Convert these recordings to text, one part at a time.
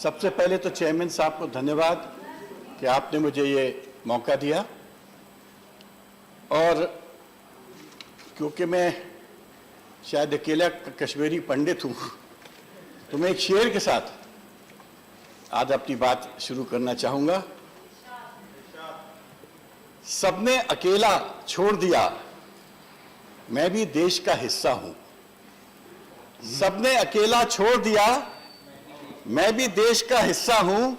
सबसे पहले तो चेयरमैन साहब को धन्यवाद कि आपने मुझे ये मौका दिया, और क्योंकि मैं शायद अकेला कश्मीरी पंडित हूँ, तो मैं एक शेर के साथ आज अपनी बात शुरू करना चाहूँगा। सबने अकेला छोड़ दिया, मैं भी देश का हिस्सा हूँ। सबने अकेला छोड़ दिया, मैं भी देश का हिस्सा हूँ।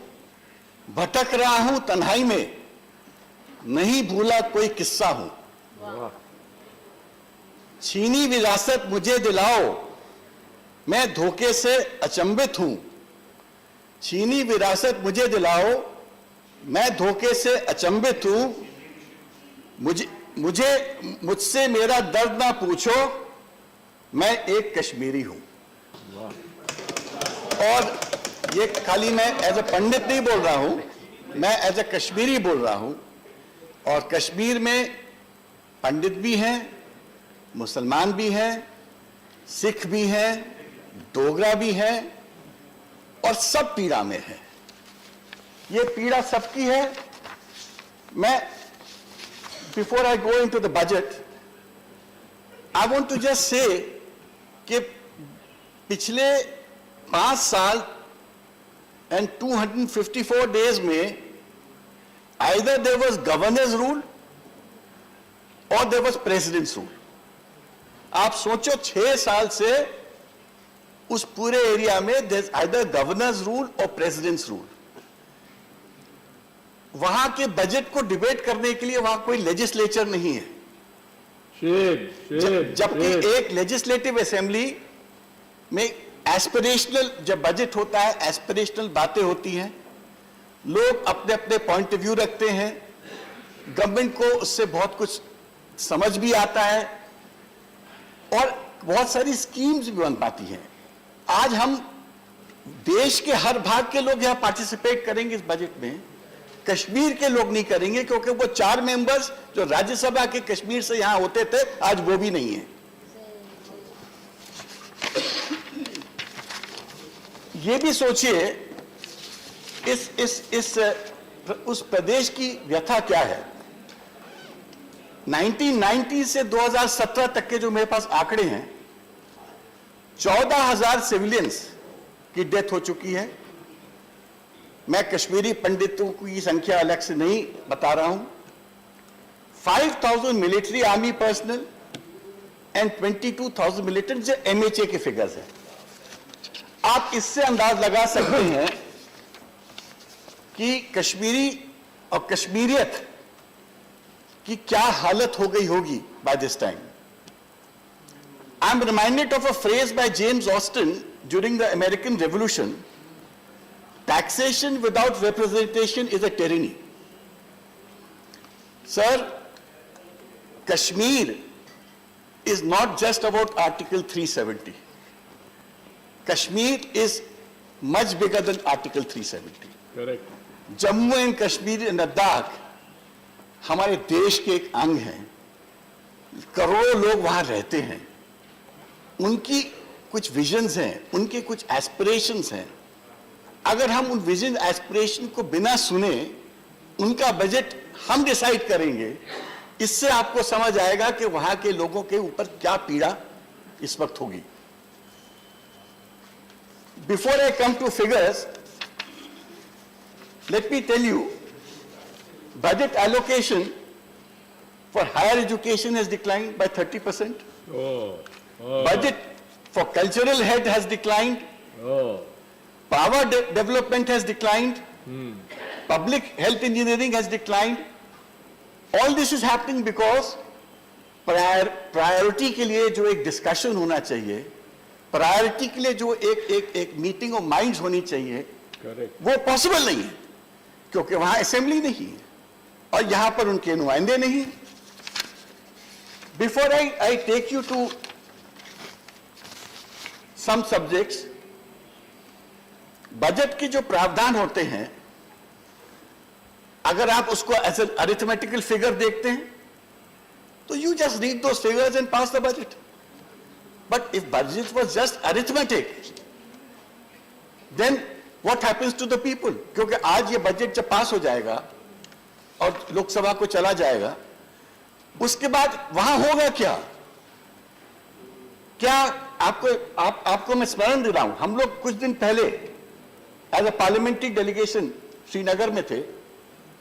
भटक रहा हूँ तन्हाई में, नहीं भूला कोई किस्सा हूँ। छीनी विरासत मुझे दिलाओ, मैं धोखे से अचंभित हूँ। छीनी विरासत मुझे दिलाओ, मैं धोखे से अचंभित हूँ। मुझसे मेरा दर्द ना पूछो, मैं एक कश्मीरी हूँ। और ये खाली मैं एज ए पंडित नहीं बोल रहा हूँ, मैं एज ए कश्मीरी बोल रहा हूँ। और कश्मीर में पंडित भी हैं, मुसलमान भी हैं, सिख भी हैं, डोगरा भी हैं, और सब पीड़ा में है। ये पीड़ा सबकी है। मैं before I go into the budget, I want to just say कि पिछले 5 साल and 254 days में either there was governor's rule or there was president's rule. आप सोचो 6 साल से उस पूरे एरिया में there's either governor's rule or president's rule. वहां के बजट को डिबेट करने के लिए वहां कोई लेजिस्लेचर नहीं है, जबकि एक लेजिस्लेटिव असेंबली में एस्पिरेशनल जब बजट होता है, एस्पिरेशनल बातें होती हैं, लोग अपने अपने पॉइंट ऑफ व्यू रखते हैं, गवर्नमेंट को उससे बहुत कुछ समझ भी आता है और बहुत सारी स्कीम्स भी बन पाती हैं। आज हम देश के हर भाग के लोग यहां पार्टिसिपेट करेंगे इस बजट में, कश्मीर के लोग नहीं करेंगे, क्योंकि वो 4 मेंबर्स जो राज्यसभा के कश्मीर से यहां होते थे, आज वो भी नहीं है। ये भी सोचिए उस प्रदेश की व्यथा क्या है। 1990 से 2017 तक के जो मेरे पास आंकड़े हैं, 14,000 सिविलियंस की डेथ हो चुकी है। मैं कश्मीरी पंडितों की संख्या अलग से नहीं बता रहा हूं। 5,000 military army personnel and 22,000 militant, जो MHA के फिगर्स हैं। आप इससे अंदाज लगा सकते हैं कि कश्मीरी और कश्मीरियत की क्या हालत हो गई होगी by this time. I am reminded of a phrase by James Austin during the American revolution, taxation without representation is a tyranny. Sir, Kashmir is not just about Article 370. Kashmir is much bigger than Article 370. Correct. Jammu and Kashmir and Ladakh हमारे देश के एक अंग हैं। करोड़ों लोग वहां रहते हैं, उनकी कुछ विजन्स हैं, उनके कुछ एस्पिरेशंस हैं। अगर हम उन विजन एस्पिरेशन को बिना सुने उनका बजट हम डिसाइड करेंगे, इससे आपको समझ आएगा कि वहां के लोगों के ऊपर क्या पीड़ा इस वक्त होगी। Before I come two figures, let me tell you, budget allocation for higher education has declined by 30%. Budget for cultural head has declined. Power development has declined. Public health engineering has declined. All this is happening because priority के लिए जो एक discussion होना चाहिए, priority के लिए जो एक meeting of minds होनी चाहिए, वो possible नहीं है, क्योंकि वहां असेंबली नहीं है और यहां पर उनके नुमाइंदे नहीं है। Before I take you to some subjects, budget के जो प्रावधान होते हैं, अगर आप उसको एज एन अरिथमेटिकल फिगर देखते हैं, तो you just read those figures and pass the budget. But if budget was just arithmetic, then what happens to the people? क्योंकि आज ये बजट जब पास हो जाएगा और लोकसभा को चला जाएगा, उसके बाद वहां होगा क्या? क्या आपको मैं स्मरण दे रहा हूं, हम लोग कुछ दिन पहले as a parliamentary delegation Srinagar में थे।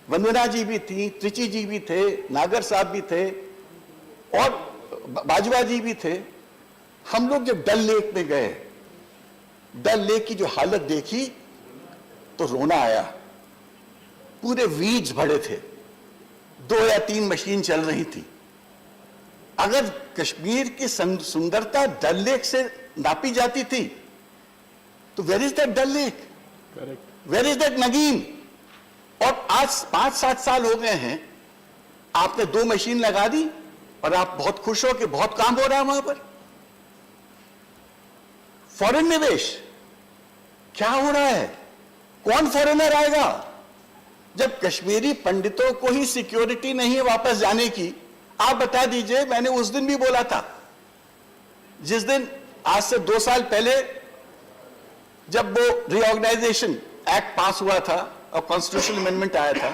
वंदना जी भी थी, त्रिची जी भी थे, नागर साहब भी थे और बाजवा जी भी थे। हम लोग जब डल लेक में गए, डल लेक की जो हालत देखी तो रोना आया। पूरे वीड्स भरे थे, 2 या 3 मशीन चल रही थी। अगर कश्मीर की सुंदरता डल लेक से नापी जाती थी तो where is that Dal lake, where is that Nigeen? और आज 5-7 साल हो गए हैं, आपने 2 मशीन लगा दी और आप बहुत खुश हो कि बहुत काम हो रहा है वहां पर। फॉरेन निवेश क्या हो रहा है? कौन फॉरेनर आएगा? जब कश्मीरी पंडितों को ही सिक्योरिटी नहीं है वापस जाने की, आप बता दीजिए। मैंने उस दिन भी बोला था, जिस दिन आज से 2 साल पहले जब वो रीऑर्गेनाइजेशन एक्ट पास हुआ था और कॉन्स्टिट्यूशनल अमेंडमेंट आया था,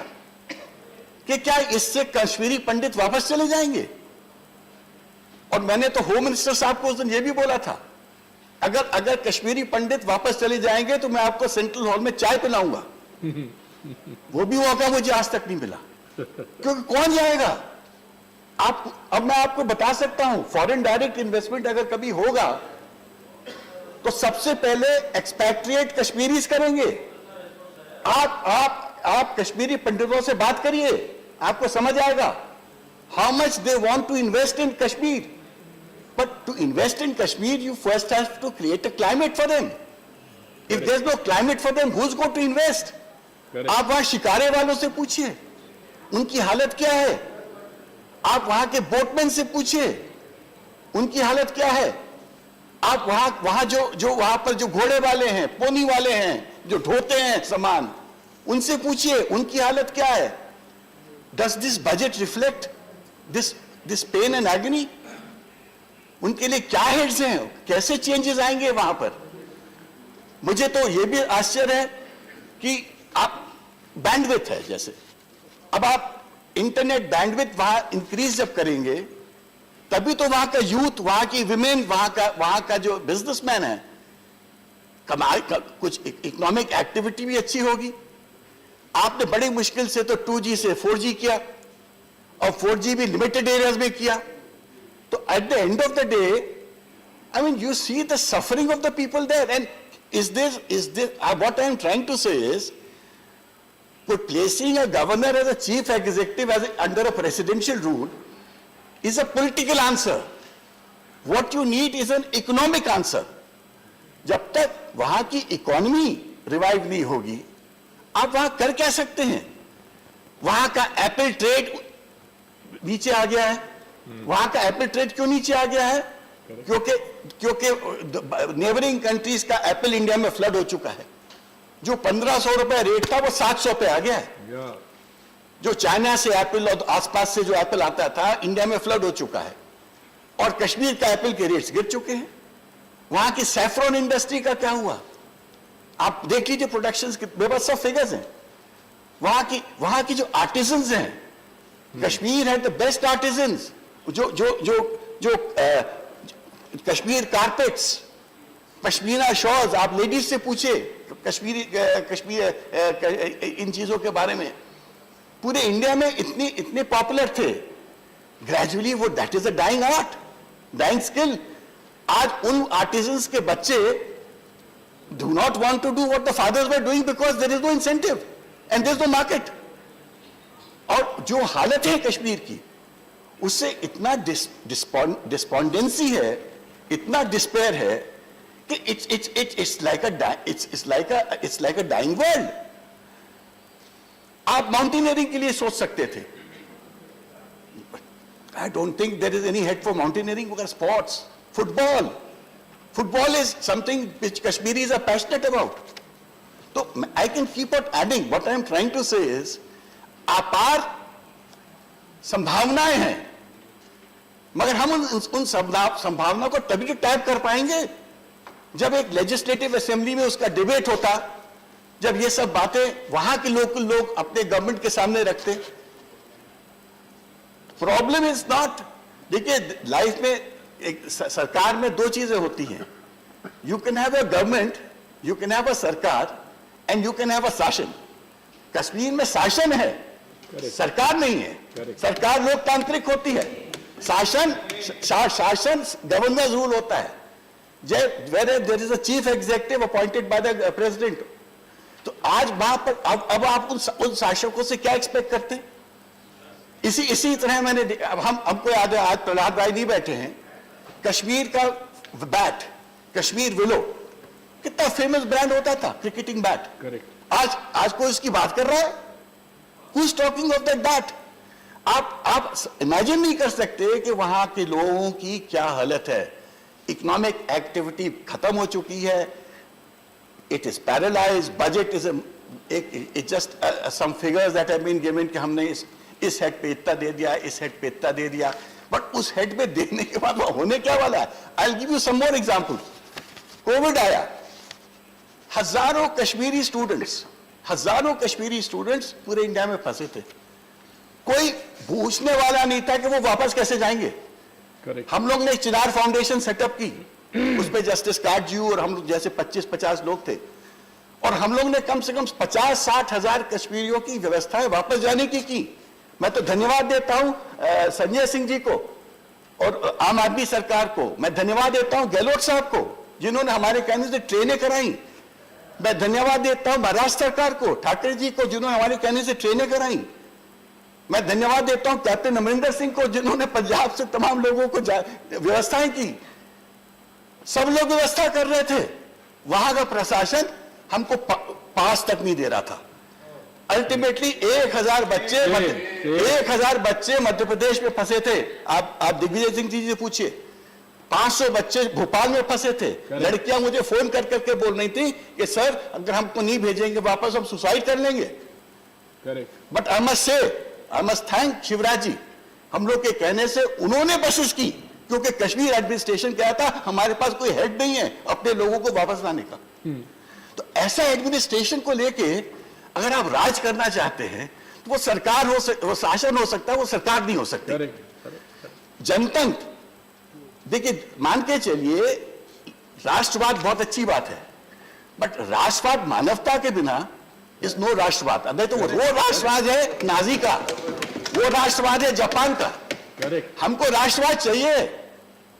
कि क्या इससे कश्मीरी पंडित वापस चले जाएंगे? और मैंने तो होम मिनिस्टर साहब को उस दिन यह भी बोला था, अगर कश्मीरी पंडित वापस चले जाएंगे तो मैं आपको सेंट्रल हॉल में चाय पिलाऊंगा। वो भी मौका मुझे आज तक नहीं मिला, क्योंकि कौन जाएगा? अब मैं आपको बता सकता हूं, फॉरेन डायरेक्ट इन्वेस्टमेंट अगर कभी होगा तो सबसे पहले एक्सपैट्रिएट कश्मीरीज करेंगे। आप कश्मीरी पंडितों से बात करिए, आपको समझ आएगा how much they want to invest in Kashmir. But to invest in Kashmir, you first have to create a climate for them. If there's no climate for them, who's going to invest? आप वहां शिकारे वालों से पूछिए, उनकी हालत क्या है? आप वहां के बोटमैन से पूछिए, उनकी हालत क्या है? आप वहां जो वहां पर जो घोड़े वाले हैं, पोनी वाले हैं, जो ढोते हैं सामान, उनसे पूछिए, उनकी हालत क्या है? Does this budget reflect this pain and agony? उनके लिए क्या हेड्स हैं? कैसे चेंजेस आएंगे वहां पर? मुझे तो यह भी आश्चर्य है कि आप बैंडविड्थ है, जैसे अब आप इंटरनेट बैंडविड्थ वहां इंक्रीज जब करेंगे तभी तो वहां का यूथ, वहां की विमेन, वहां का जो बिजनेसमैन है, कमाई का कुछ इकोनॉमिक एक्टिविटी भी अच्छी होगी। आपने बड़ी मुश्किल से तो 2G से 4G किया और 4G भी लिमिटेड एरियाज में किया। So at the end of the day, I mean, you see the suffering of the people there. And what I am trying to say is, placing a governor as a chief executive under a presidential rule is a political answer. What you need is an economic answer. जब तक वहां की economy revive नहीं होगी, आप वहां कर क्या सकते हैं? वहां का एप्पल ट्रेड नीचे आ गया है। वहां का एप्पल ट्रेड क्यों नीचे आ गया है? क्योंकि नेबरिंग कंट्रीज का एप्पल इंडिया में फ्लड हो चुका है। जो 1500 रुपए रेट था वो 700 पे आ गया है। जो चाइना से एप्पल और आसपास से जो एप्पल आता था, इंडिया में फ्लड हो चुका है और कश्मीर का एप्पल के रेट्स गिर चुके हैं। वहां की सैफ्रॉन इंडस्ट्री का क्या हुआ? आप देख लीजिए, प्रोडक्शन के बेबस सब फिगर्स हैं। वहां की जो आर्टिजन्स हैं, कश्मीर है द बेस्ट आर्टिजन्स। जो कश्मीर कारपेट्स, पश्मीना शॉल्स, आप लेडीज से पूछे कश्मीर इन चीजों के बारे में, पूरे इंडिया में इतने पॉपुलर थे। ग्रेजुअली वो that is a dying art, dying skill. आज उन आर्टिजन्स के बच्चे do not want to do what the fathers were doing because there is no incentive and there is no market. और जो हालत है कश्मीर की, उससे इतना डिस्पोंडेंसी है, इतना डिस्पेयर है कि it's like a dying world. आप माउंटेनियरिंग के लिए सोच सकते थे। I don't think there is any head for mountaineering मगर sports, football is something which Kashmiris are passionate about. तो I can keep on adding. What I am trying to say is, अपार संभावनाएं हैं, मगर हम उन संभावनाओं को तभी टैप कर पाएंगे जब एक लेजिस्लेटिव असेंबली में उसका डिबेट होता, जब ये सब बातें वहां के लोग अपने गवर्नमेंट के सामने रखते। प्रॉब्लम इज नॉट, देखिए लाइफ में एक सरकार में दो चीजें होती हैं, you can have a government, you can have a sarkar and you can have a shasan. Kashmir में शासन है, सरकार नहीं है। सरकार लोकतांत्रिक होती है, शासन गवर्नर रूल होता है, there is a chief executive appointed by the president. तो आज वहां पर अब आप उन शासकों से क्या एक्सपेक्ट करते हैं? इसी तरह मैंने, अब हमको याद है, आज प्रहलाद भाई नहीं बैठे हैं, कश्मीर का बैट, कश्मीर विलो कितना फेमस ब्रांड होता था, क्रिकेटिंग बैट। करेक्ट। आज कोई इसकी बात कर रहा है? Who is talking of that bat? आप इमेजिन नहीं कर सकते कि वहां के लोगों की क्या हालत है। इकोनॉमिक एक्टिविटी खत्म हो चुकी है, it is paralysed, budget is it just some figures that have been given कि हमने इस हेड पे इतना दे दिया, इस हेड पे इतना दे दिया, बट उस हेड पे देने के बाद होने क्या वाला है? I will give you some more example. Covid आया, हजारों कश्मीरी स्टूडेंट्स पूरे इंडिया में फंसे थे, कोई पूछने वाला नहीं था कि वो वापस कैसे जाएंगे। Correct. हम लोग ने चिनार फाउंडेशन सेटअप की, उसमें जस्टिस काट जी और हम लोग जैसे 25-50 लोग थे, और हम लोग ने कम से कम 50-60 हजार कश्मीरियों की व्यवस्थाएं वापस जाने की। मैं तो धन्यवाद देता हूं संजय सिंह जी को और आम आदमी सरकार को। मैं धन्यवाद देता हूं गहलोत साहब को, जिन्होंने हमारे कहने से ट्रेनें कराई। मैं धन्यवाद देता हूं महाराष्ट्र सरकार को, ठाकरे जी को, जिन्होंने हमारे कहने से ट्रेनें कराई। मैं धन्यवाद देता हूं कैप्टन अमरिंदर सिंह को, जिन्होंने पंजाब से तमाम लोगों को व्यवस्थाएं की। सब लोग व्यवस्था कर रहे थे, वहां का प्रशासन हमको पास तक नहीं दे रहा था। अल्टीमेटली 1000 बच्चे मध्य प्रदेश में फंसे थे। आप दिग्विजय सिंह जी से पूछिए, 500 बच्चे भोपाल में फंसे थे। लड़कियां मुझे फोन कर करके बोल रही थी कि सर अगर हमको नहीं भेजेंगे वापस हम सुसाइड कर लेंगे। But I must thank Shivraj ji, हम लोग के कहने से उन्होंने बसेस की, क्योंकि कश्मीर एडमिनिस्ट्रेशन क्या था, हमारे पास कोई हेड नहीं है अपने लोगों को वापस लाने का। तो ऐसा एडमिनिस्ट्रेशन को लेके अगर आप राज करना चाहते हैं तो वो सरकार वो शासन हो सकता है, वो सरकार नहीं हो सकती। जनतंत्र, देखिए मान के चलिए राष्ट्रवाद बहुत अच्छी बात है, बट राष्ट्रवाद मानवता के बिना इज नो राष्ट्रवाद। नहीं तो वो राष्ट्रवाद है नाजी का, वो राष्ट्रवाद है जापान का। हमको राष्ट्रवाद चाहिए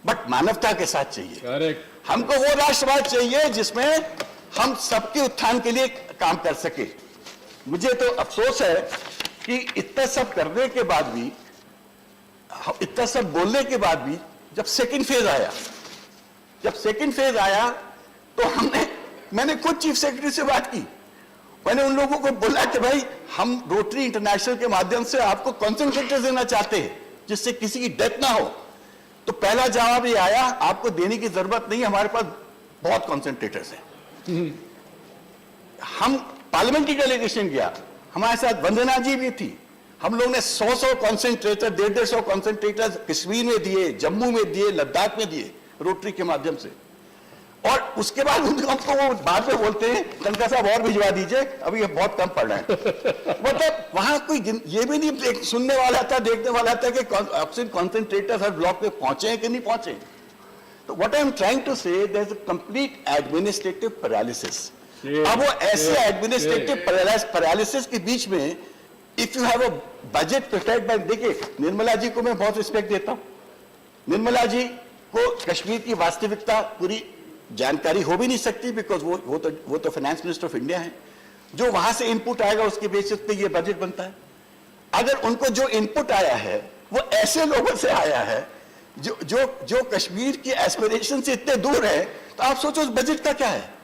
बट मानवता के साथ चाहिए। हमको वो राष्ट्रवाद चाहिए जिसमें हम सबके उत्थान के लिए काम कर सके। मुझे तो अफसोस है कि इतना सब करने के बाद भी, इतना सब बोलने के बाद भी, जब सेकंड फेज आया तो मैंने खुद चीफ सेक्रेटरी से बात की। मैंने उन लोगों को बोला कि भाई हम रोटरी इंटरनेशनल के माध्यम से आपको कॉन्सेंट्रेटर्स देना चाहते हैं जिससे किसी की डेथ ना हो। तो पहला जवाब ये आया, आपको देने की जरूरत नहीं, हमारे पास बहुत कॉन्सेंट्रेटर्स हैं। हम पार्लियामेंट्री डेलीगेशन गया, हमारे साथ वंदना जी भी थी। हम लोग ने 100 कॉन्सेंट्रेटर, 150 कॉन्सेंट्रेटर कश्मीर में दिए, जम्मू में दिए, लद्दाख में दिए रोटरी के माध्यम से। और उसके बाद हमको वो बाद में बोलते हैं तनखा साहब और भिजवा दीजिए, अभी ये बहुत कम पड़ रहा है। मतलब वहां कोई ये भी नहीं सुनने वाला था, देखने वाला था कि ऑक्सीजन कॉन्सेंट्रेटर हर ब्लॉक में पहुंचे हैं कि नहीं पहुंचे। तो what I am trying to say, there is a complete administrative paralysis. अब वो ऐसे एडमिनिस्ट्रेटिव पैरालिसिस के बीच में if you have a budget prepared by, देखिए निर्मला जी को मैं बहुत रिस्पेक्ट देता हूं। निर्मला जी को कश्मीर की वास्तविकता पूरी जानकारी हो भी नहीं सकती, बिकॉज वो तो फाइनेंस मिनिस्टर ऑफ इंडिया है। जो वहां से इनपुट आएगा उसके बेसिस पे ये बजट बनता है। अगर उनको जो इनपुट आया है वो ऐसे लोगों से आया है जो कश्मीर की एस्पिरेशन से इतने दूर है, तो आप सोचो उस बजट का क्या है।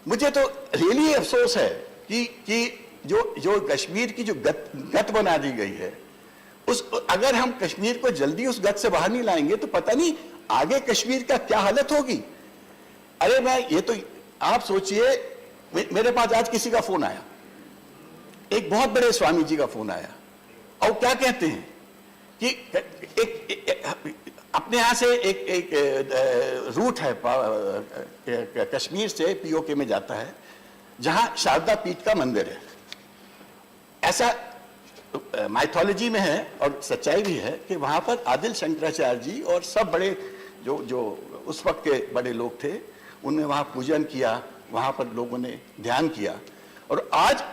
मुझे तो रियली अफसोस है कि जो कश्मीर की जो गत बना दी गई है, अगर हम कश्मीर को जल्दी उस गत से बाहर नहीं लाएंगे तो पता नहीं आगे कश्मीर का क्या हालत होगी। अरे ये तो आप सोचिए, मेरे पास आज किसी का फोन आया, एक बहुत बड़े स्वामी जी का फोन आया, और क्या कहते हैं कि अपने यहां से एक रूट है कश्मीर से पीओके में जाता है, जहां शारदा पीठ का मंदिर है। ऐसा माइथोलॉजी में है और सच्चाई भी है कि वहां पर आदिल शंकराचार्य जी और सब बड़े जो उस वक्त के बड़े लोग थे, उन्होंने वहां पूजन किया, वहां पर लोगों ने ध्यान किया। और आज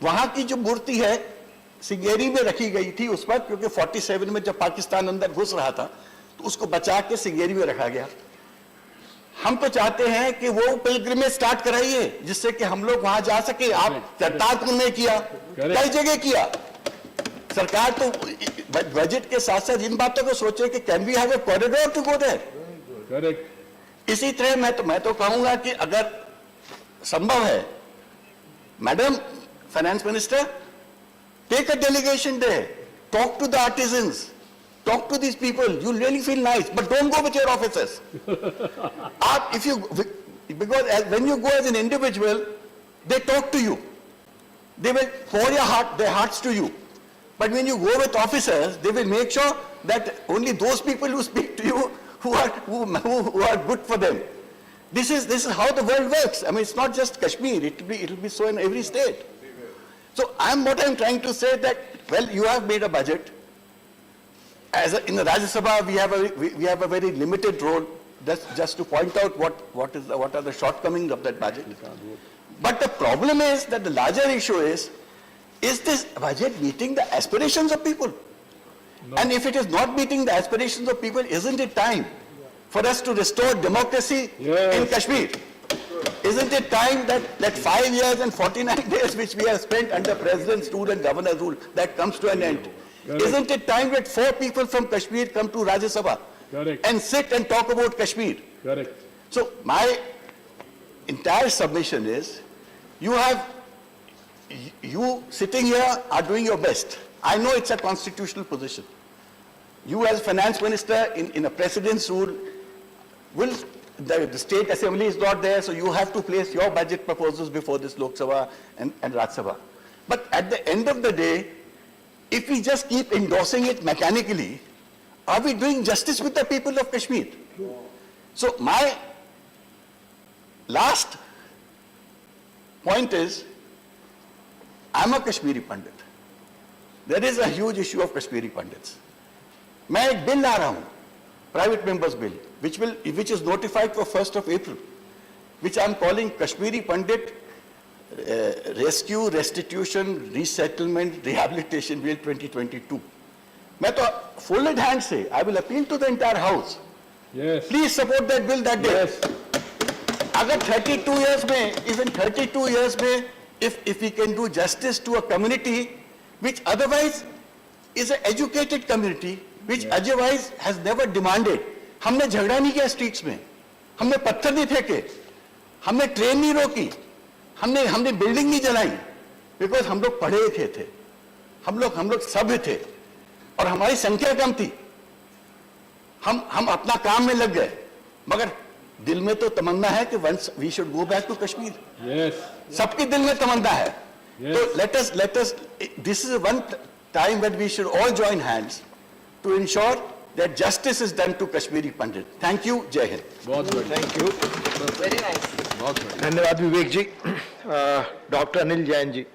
वहां की जो मूर्ति है सिंगेरी में रखी गई थी उस वक्त, क्योंकि 47 में जब पाकिस्तान अंदर घुस रहा था तो उसको बचा के सिंगेरी में रखा गया। हम तो चाहते हैं कि वो पिलग्रिमेज स्टार्ट कराइए जिससे कि हम लोग वहां जा सके। आप करतारपुर में किया, कई जगह किया। सरकार तो बजट के साथ साथ इन बातों को सोचे कि can we have a corridor to go there. Correct. इसी तरह मैं तो कहूंगा कि अगर संभव है, madam finance minister, take a delegation there, talk to the artisans, talk to these people. You'll really feel nice, but don't go with your officers. Because when you go as an individual, they talk to you. They will pour their hearts to you. But when you go with officers, they will make sure that only those people who speak to you who are good for them. This is how the world works. I mean, it's not just Kashmir. It'll be so in every state. So what I'm trying to say that, well, you have made a budget. In the Rajya Sabha, we have a very limited role just to point out what are the shortcomings of that budget. But the problem is that the larger issue is this budget meeting the aspirations of people? No. And if it is not meeting the aspirations of people, isn't it time for us to restore democracy in Kashmir? Isn't it time that 5 years and 49 days which we have spent under President's rule and Governor's rule, that comes to an end? Correct. Isn't it time that 4 people from Kashmir come to Rajya Sabha and sit and talk about Kashmir? Correct. So my entire submission is, you sitting here are doing your best. I know it's a constitutional position. You as finance minister in a president's rule, the state assembly is not there, so you have to place your budget proposals before this Lok Sabha and Rajya Sabha. But at the end of the day, if we just keep endorsing it mechanically, are we doing justice with the people of Kashmir? So my last point is, I'm a Kashmiri Pandit. There is a huge issue of Kashmiri Pandits. मैं एक bill ला रहा हूं, private members bill, which is notified for 1st of April, which I'm calling Kashmiri Pandit Rescue, Restitution, Resettlement, Rehabilitation Bill 2022. मैं तो folded hands से, I will appeal to the entire House. Yes. Please support that bill that day. Yes. अगर 32 years में, even 32 years में, if we can do justice to a community which otherwise is an educated community, which otherwise has never demanded. हमने झगड़ा नहीं किया streets में, हमने पत्थर नहीं फेंके, हमने ट्रेन नहीं रोकी, हमने बिल्डिंग नहीं जलाई, बिकॉज हम लोग पढ़े लिखे थे, हम लोग सभ्य थे और हमारी संख्या कम थी। हम अपना काम में लग गए, मगर दिल में तो तमन्ना है कि once we should go back to Kashmir. Yes. सबके दिल में तमन्ना है. Yes. So let us. This is one time when we should all join hands to ensure that justice is done to Kashmiri Pandit. Thank you. Jai Hind. बहुत बढ़िया. Thank you. Very nice. बहुत बढ़िया. धन्यवाद विवेक जी. Doctor Anil Jain ji.